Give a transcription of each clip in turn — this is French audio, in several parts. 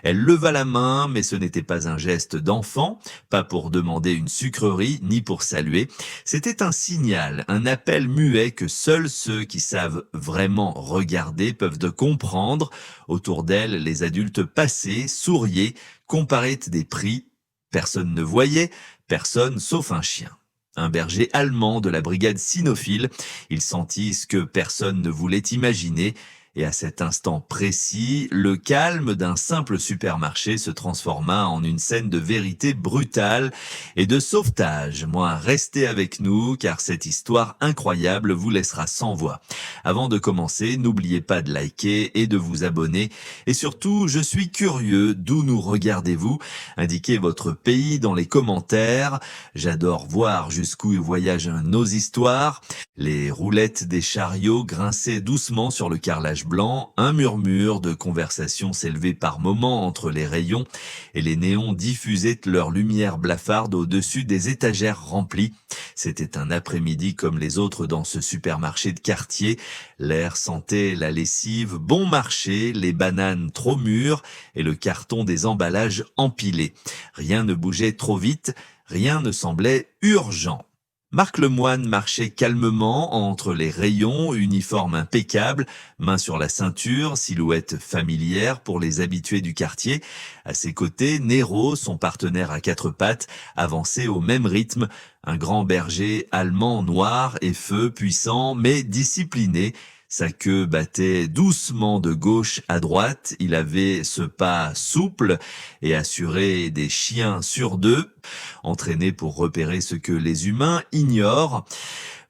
Elle leva la main, mais ce n'était pas un geste d'enfant, pas pour demander une sucrerie, ni pour saluer. C'était un signal, un appel muet que seuls ceux qui savent vraiment regarder peuvent de comprendre. Autour d'elle, les adultes passaient, souriaient, comparaient des prix. Personne ne voyait, personne sauf un chien. Un berger allemand de la brigade cynophile. Il sentit ce que personne ne voulait imaginer. Et à cet instant précis, le calme d'un simple supermarché se transforma en une scène de vérité brutale et de sauvetage. Moi, restez avec nous car cette histoire incroyable vous laissera sans voix. Avant de commencer, n'oubliez pas de liker et de vous abonner. Et surtout, je suis curieux, d'où nous regardez-vous? Indiquez votre pays dans les commentaires. J'adore voir jusqu'où voyagent nos histoires. Les roulettes des chariots grinçaient doucement sur le carrelage blanc, un murmure de conversation s'élevait par moments entre les rayons, et les néons diffusaient leur lumière blafarde au-dessus des étagères remplies. C'était un après-midi comme les autres dans ce supermarché de quartier. L'air sentait la lessive bon marché, les bananes trop mûres et le carton des emballages empilés. Rien ne bougeait trop vite, rien ne semblait urgent. Marc Lemoine marchait calmement entre les rayons, uniforme impeccable, main sur la ceinture, silhouette familière pour les habitués du quartier. À ses côtés, Nero, son partenaire à quatre pattes, avançait au même rythme, un grand berger allemand noir et feu, puissant mais discipliné. Sa queue battait doucement de gauche à droite, il avait ce pas souple et assuré des chiens sur deux, entraînés pour repérer ce que les humains ignorent.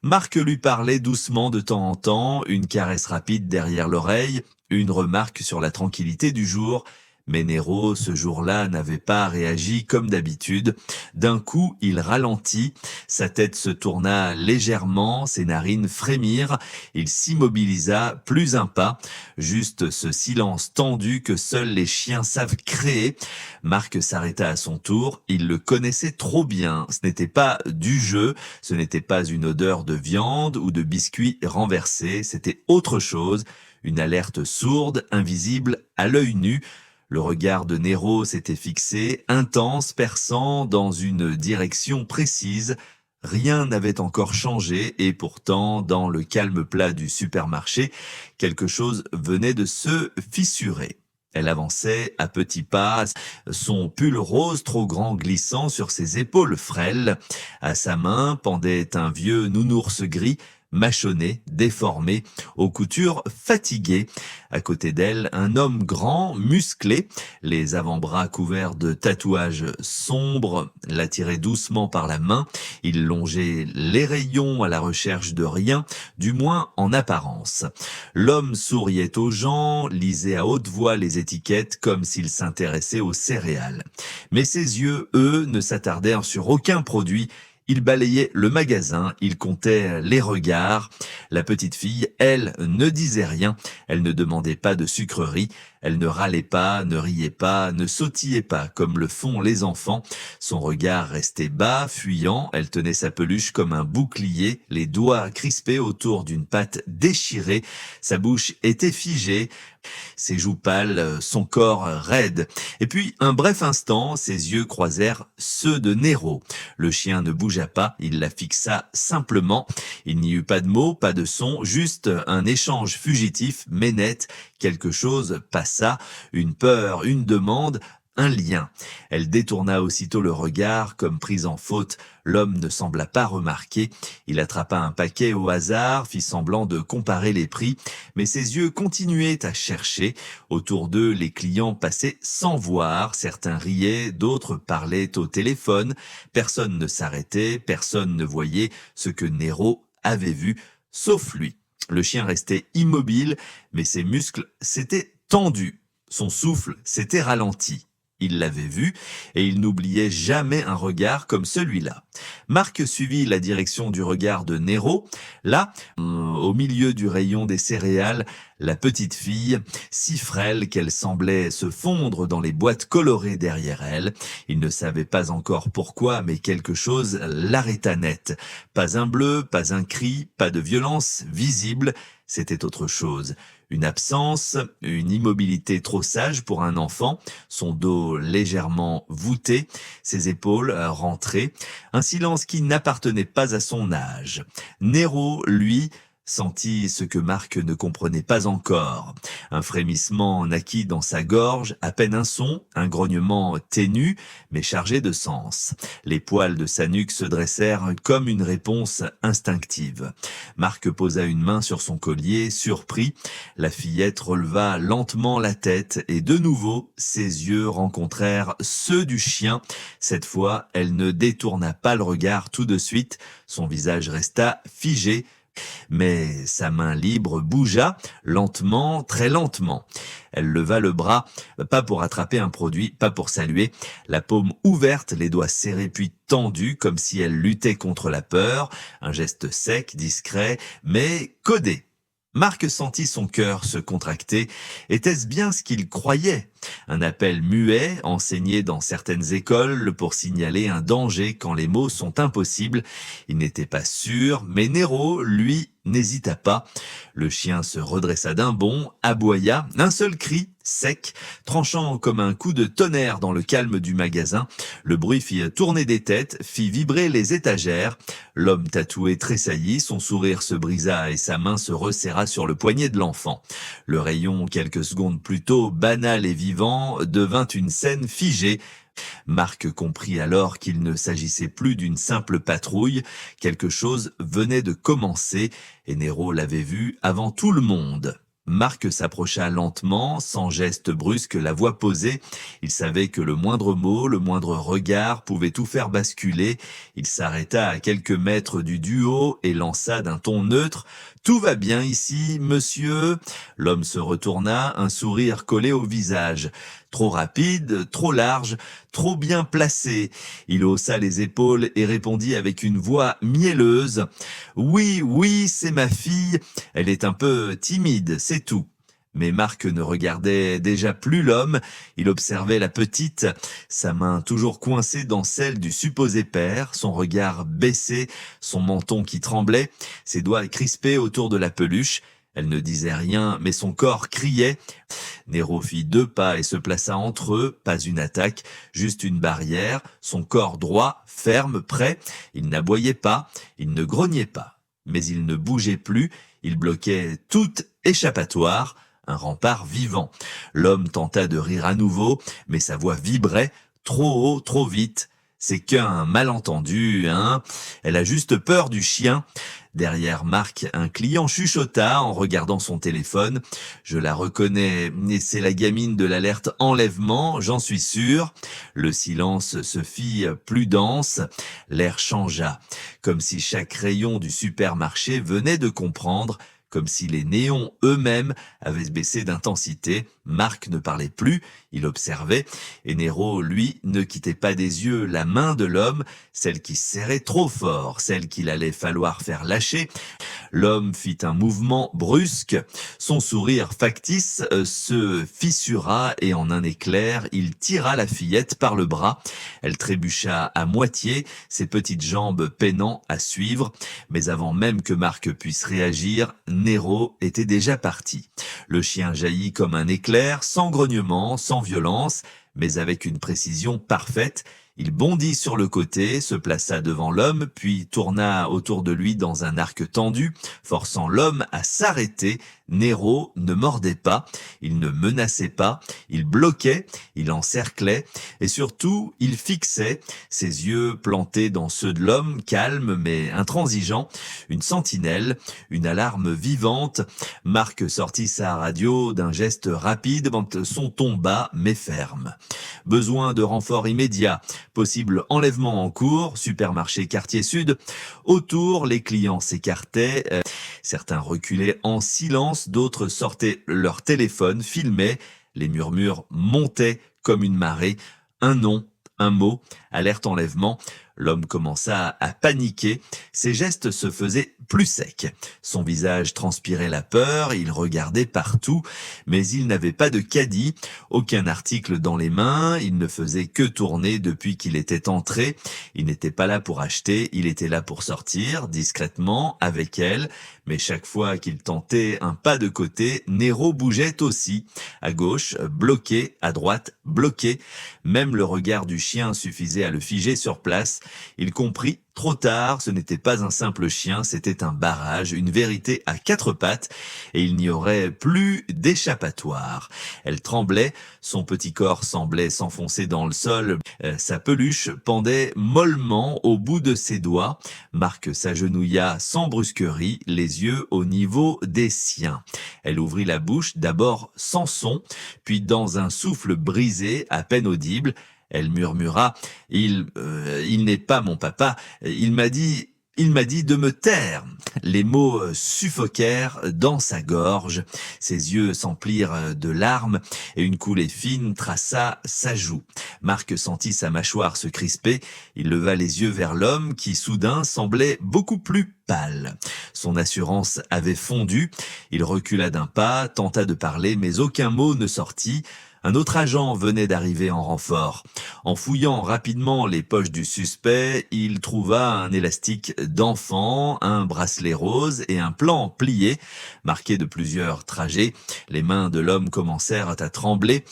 Marc lui parlait doucement de temps en temps, une caresse rapide derrière l'oreille, une remarque sur la tranquillité du jour. Mais Nero, ce jour-là, n'avait pas réagi comme d'habitude. D'un coup, il ralentit, sa tête se tourna légèrement, ses narines frémirent, il s'immobilisa, plus un pas, juste ce silence tendu que seuls les chiens savent créer. Marc s'arrêta à son tour, il le connaissait trop bien, ce n'était pas du jeu, ce n'était pas une odeur de viande ou de biscuits renversés, c'était autre chose, une alerte sourde, invisible à l'œil nu. Le regard de Nero s'était fixé, intense, perçant, dans une direction précise. Rien n'avait encore changé et pourtant, dans le calme plat du supermarché, quelque chose venait de se fissurer. Elle avançait à petits pas, son pull rose trop grand glissant sur ses épaules frêles. À sa main pendait un vieux nounours gris, mâchonné, déformé, aux coutures fatiguées. À côté d'elle, un homme grand, musclé, les avant-bras couverts de tatouages sombres, l'attirait doucement par la main. Il longeait les rayons à la recherche de rien, du moins en apparence. L'homme souriait aux gens, lisait à haute voix les étiquettes comme s'il s'intéressait aux céréales. Mais ses yeux, eux, ne s'attardèrent sur aucun produit. Il balayait le magasin, il comptait les regards. La petite fille, elle, ne disait rien, elle ne demandait pas de sucrerie, elle ne râlait pas, ne riait pas, ne sautillait pas comme le font les enfants. Son regard restait bas, fuyant, elle tenait sa peluche comme un bouclier, les doigts crispés autour d'une patte déchirée. Sa bouche était figée, ses joues pâles, son corps raide. Et puis, un bref instant, ses yeux croisèrent ceux de Nero. Le chien ne bougea pas, il la fixa simplement. Il n'y eut pas de mots, pas de son, juste un échange fugitif, mais net. Quelque chose passa, une peur, une demande, un lien. Elle détourna aussitôt le regard, comme prise en faute. L'homme ne sembla pas remarquer. Il attrapa un paquet au hasard, fit semblant de comparer les prix, mais ses yeux continuaient à chercher. Autour d'eux, les clients passaient sans voir. Certains riaient, d'autres parlaient au téléphone. Personne ne s'arrêtait, personne ne voyait ce que Nero avait vu, sauf lui. Le chien restait immobile, mais ses muscles s'étaient tendus. Son souffle s'était ralenti. Il l'avait vu et il n'oubliait jamais un regard comme celui-là. Marc suivit la direction du regard de Nero. Là, au milieu du rayon des céréales, la petite fille, si frêle qu'elle semblait se fondre dans les boîtes colorées derrière elle. Il ne savait pas encore pourquoi, mais quelque chose l'arrêta net. Pas un bleu, pas un cri, pas de violence visible. C'était autre chose. Une absence, une immobilité trop sage pour un enfant, son dos légèrement voûté, ses épaules rentrées, un silence qui n'appartenait pas à son âge. Nero, lui, sentit ce que Marc ne comprenait pas encore. Un frémissement naquit dans sa gorge, à peine un son, un grognement ténu, mais chargé de sens. Les poils de sa nuque se dressèrent comme une réponse instinctive. Marc posa une main sur son collier, surpris. La fillette releva lentement la tête et de nouveau, ses yeux rencontrèrent ceux du chien. Cette fois, elle ne détourna pas le regard tout de suite. Son visage resta figé, mais sa main libre bougea, lentement, très lentement. Elle leva le bras, pas pour attraper un produit, pas pour saluer, la paume ouverte, les doigts serrés puis tendus, comme si elle luttait contre la peur, un geste sec, discret, mais codé. Marc sentit son cœur se contracter. Était-ce bien ce qu'il croyait? Un appel muet, enseigné dans certaines écoles pour signaler un danger quand les mots sont impossibles. Il n'était pas sûr, mais Nero, lui, n'hésita pas. Le chien se redressa d'un bond, aboya, un seul cri, sec, tranchant comme un coup de tonnerre dans le calme du magasin. Le bruit fit tourner des têtes, fit vibrer les étagères. L'homme tatoué tressaillit, son sourire se brisa et sa main se resserra sur le poignet de l'enfant. Le rayon, quelques secondes plus tôt, banal et vivant, devint une scène figée. Marc comprit alors qu'il ne s'agissait plus d'une simple patrouille, quelque chose venait de commencer, et Nero l'avait vu avant tout le monde. Marc s'approcha lentement, sans geste brusque, la voix posée. Il savait que le moindre mot, le moindre regard pouvait tout faire basculer. Il s'arrêta à quelques mètres du duo et lança d'un ton neutre: « Tout va bien ici, monsieur ?» L'homme se retourna, un sourire collé au visage. Trop rapide, trop large, trop bien placé. Il haussa les épaules et répondit avec une voix mielleuse: « Oui, oui, c'est ma fille. Elle est un peu timide, c'est tout. » Mais Marc ne regardait déjà plus l'homme, il observait la petite, sa main toujours coincée dans celle du supposé père, son regard baissé, son menton qui tremblait, ses doigts crispés autour de la peluche. Elle ne disait rien, mais son corps criait. Nero fit 2 pas et se plaça entre eux, pas une attaque, juste une barrière, son corps droit, ferme, prêt. Il n'aboyait pas, il ne grognait pas. Mais il ne bougeait plus, il bloquait toute échappatoire, un rempart vivant. L'homme tenta de rire à nouveau, mais sa voix vibrait, trop haut, trop vite. C'est qu'un malentendu, hein. Elle a juste peur du chien. Derrière Marc, un client chuchota en regardant son téléphone. Je la reconnais, et c'est la gamine de l'alerte enlèvement, j'en suis sûr. Le silence se fit plus dense, l'air changea, comme si chaque rayon du supermarché venait de comprendre, comme si les néons eux-mêmes avaient baissé d'intensité. Marc ne parlait plus, il observait, et Nero, lui, ne quittait pas des yeux la main de l'homme, celle qui serrait trop fort, celle qu'il allait falloir faire lâcher. L'homme fit un mouvement brusque, son sourire factice se fissura et en un éclair, il tira la fillette par le bras. Elle trébucha à moitié, ses petites jambes peinant à suivre, mais avant même que Marc puisse réagir, Nero était déjà parti. Le chien jaillit comme un éclair, sans grognement, sans violence, mais avec une précision parfaite. Il bondit sur le côté, se plaça devant l'homme, puis tourna autour de lui dans un arc tendu, forçant l'homme à s'arrêter. Nero ne mordait pas, il ne menaçait pas, il bloquait, il encerclait, et surtout, il fixait, ses yeux plantés dans ceux de l'homme, calme mais intransigeant, une sentinelle, une alarme vivante. Marc sortit sa radio d'un geste rapide, son ton bas mais ferme. Besoin de renfort immédiat. Possible enlèvement en cours, supermarché quartier sud. Autour, les clients s'écartaient, certains reculaient en silence, d'autres sortaient leur téléphone, filmaient, les murmures montaient comme une marée. Un nom, un mot, alerte enlèvement. L'homme commença à paniquer, ses gestes se faisaient plus secs. Son visage transpirait la peur, il regardait partout, mais il n'avait pas de caddie, aucun article dans les mains, il ne faisait que tourner depuis qu'il était entré. Il n'était pas là pour acheter, il était là pour sortir, discrètement, avec elle, mais chaque fois qu'il tentait un pas de côté, Nero bougeait aussi. À gauche, bloqué, à droite, bloqué. Même le regard du chien suffisait à le figer sur place. Il comprit trop tard, ce n'était pas un simple chien, c'était un barrage, une vérité à quatre pattes, et il n'y aurait plus d'échappatoire. Elle tremblait, son petit corps semblait s'enfoncer dans le sol, sa peluche pendait mollement au bout de ses doigts. Marc s'agenouilla sans brusquerie, les yeux au niveau des siens. Elle ouvrit la bouche, d'abord sans son, puis dans un souffle brisé, à peine audible. Elle murmura, il n'est pas mon papa, il m'a dit de me taire. Les mots suffoquèrent dans sa gorge, ses yeux s'emplirent de larmes et une coulée fine traça sa joue. Marc sentit sa mâchoire se crisper, il leva les yeux vers l'homme qui soudain semblait beaucoup plus pâle. Son assurance avait fondu, il recula d'un pas, tenta de parler mais aucun mot ne sortit. Un autre agent venait d'arriver en renfort. En fouillant rapidement les poches du suspect, il trouva un élastique d'enfant, un bracelet rose et un plan plié, marqué de plusieurs trajets. Les mains de l'homme commencèrent à trembler.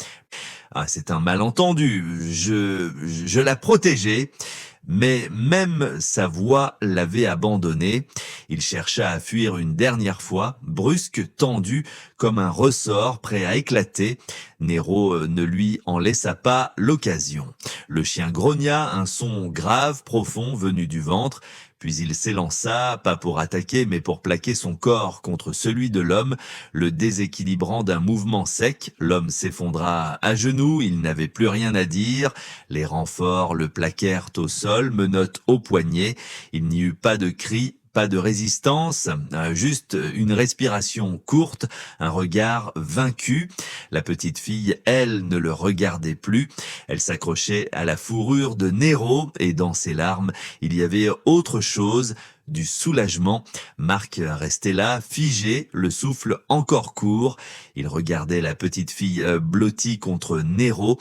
Ah, c'est un malentendu. Je la protégeais. Mais même sa voix l'avait abandonné. Il chercha à fuir une dernière fois, brusque, tendu, comme un ressort prêt à éclater. Nero ne lui en laissa pas l'occasion. Le chien grogna, un son grave, profond, venu du ventre. Puis il s'élança, pas pour attaquer, mais pour plaquer son corps contre celui de l'homme, le déséquilibrant d'un mouvement sec. L'homme s'effondra à genoux, il n'avait plus rien à dire. Les renforts le plaquèrent au sol, menottes au poignet. Il n'y eut pas de cri, pas de résistance, juste une respiration courte, un regard vaincu. La petite fille, elle, ne le regardait plus. Elle s'accrochait à la fourrure de Nero et dans ses larmes, il y avait autre chose, du soulagement. Marc restait là, figé, le souffle encore court. Il regardait la petite fille blottie contre Nero,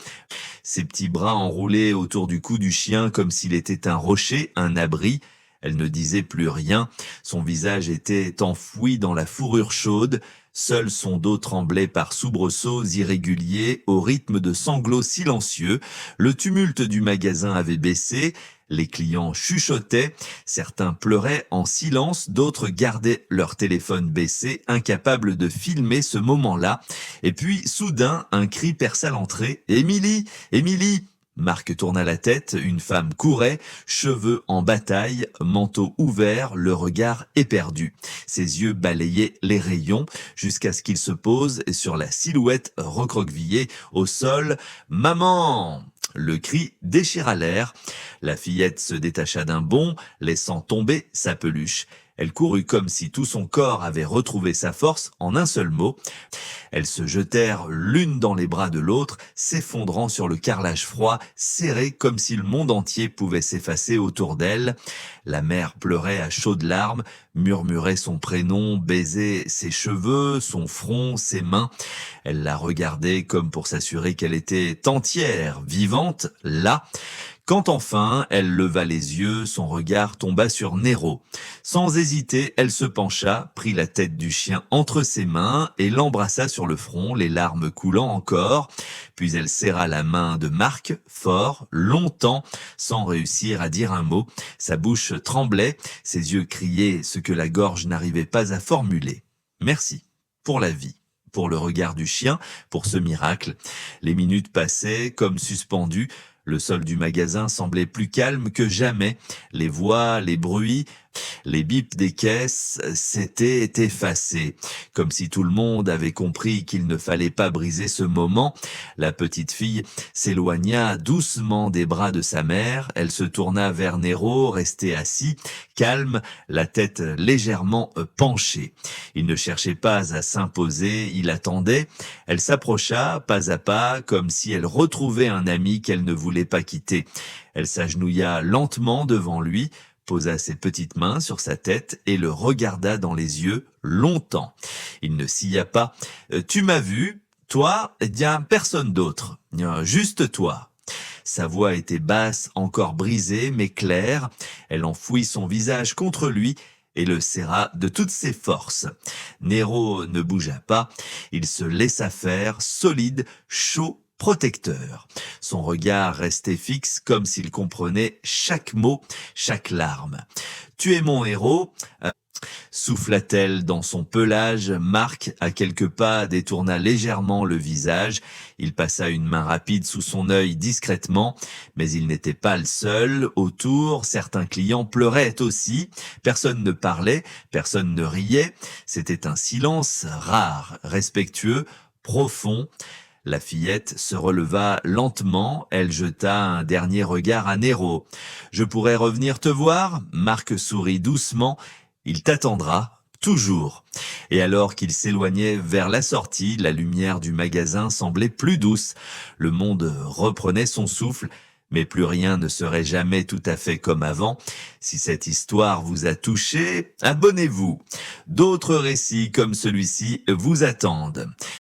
ses petits bras enroulés autour du cou du chien comme s'il était un rocher, un abri. Elle ne disait plus rien, son visage était enfoui dans la fourrure chaude, seul son dos tremblait par soubresauts irréguliers au rythme de sanglots silencieux, le tumulte du magasin avait baissé, les clients chuchotaient, certains pleuraient en silence, d'autres gardaient leur téléphone baissé, incapables de filmer ce moment-là, et puis soudain un cri perça l'entrée, « Émilie, Émilie !» Marc tourna la tête, une femme courait, cheveux en bataille, manteau ouvert, le regard éperdu. Ses yeux balayaient les rayons jusqu'à ce qu'il se pose sur la silhouette recroquevillée au sol. « Maman !» Le cri déchira l'air. La fillette se détacha d'un bond, laissant tomber sa peluche. Elle courut comme si tout son corps avait retrouvé sa force en un seul mot. Elles se jetèrent l'une dans les bras de l'autre, s'effondrant sur le carrelage froid, serrées comme si le monde entier pouvait s'effacer autour d'elles. La mère pleurait à chaudes larmes, murmurait son prénom, baisait ses cheveux, son front, ses mains. Elle la regardait comme pour s'assurer qu'elle était entière, vivante, là. Quand enfin elle leva les yeux, son regard tomba sur Nero. Sans hésiter, elle se pencha, prit la tête du chien entre ses mains et l'embrassa sur le front, les larmes coulant encore. Puis elle serra la main de Marc, fort, longtemps, sans réussir à dire un mot. Sa bouche tremblait, ses yeux criaient ce que la gorge n'arrivait pas à formuler. Merci pour la vie. Pour le regard du chien, pour ce miracle. Les minutes passaient comme suspendues. Le sol du magasin semblait plus calme que jamais. Les voix, les bruits, les bips des caisses s'étaient effacés. Comme si tout le monde avait compris qu'il ne fallait pas briser ce moment, la petite fille s'éloigna doucement des bras de sa mère. Elle se tourna vers Nero, resté assis, calme, la tête légèrement penchée. Il ne cherchait pas à s'imposer, il attendait. Elle s'approcha, pas à pas, comme si elle retrouvait un ami qu'elle ne voulait voulait pas quitter. Elle s'agenouilla lentement devant lui, posa ses petites mains sur sa tête et le regarda dans les yeux longtemps. Il ne sia pas. Tu m'as vu, toi, eh bien personne d'autre, juste toi. » Sa voix était basse, encore brisée, mais claire. Elle enfouit son visage contre lui et le serra de toutes ses forces. Nero ne bougea pas, il se laissa faire, solide, chaud, protecteur. Son regard restait fixe comme s'il comprenait chaque mot, chaque larme. « Tu es mon héros », souffla-t-elle dans son pelage. Marc, à quelques pas, détourna légèrement le visage. Il passa une main rapide sous son œil discrètement, mais il n'était pas le seul. Autour, certains clients pleuraient aussi. Personne ne parlait, personne ne riait. C'était un silence rare, respectueux, profond. La fillette se releva lentement, elle jeta un dernier regard à Nero. « Je pourrais revenir te voir ?» Marc sourit doucement. « Il t'attendra, toujours. » Et alors qu'il s'éloignait vers la sortie, la lumière du magasin semblait plus douce. Le monde reprenait son souffle, mais plus rien ne serait jamais tout à fait comme avant. Si cette histoire vous a touché, abonnez-vous. D'autres récits comme celui-ci vous attendent.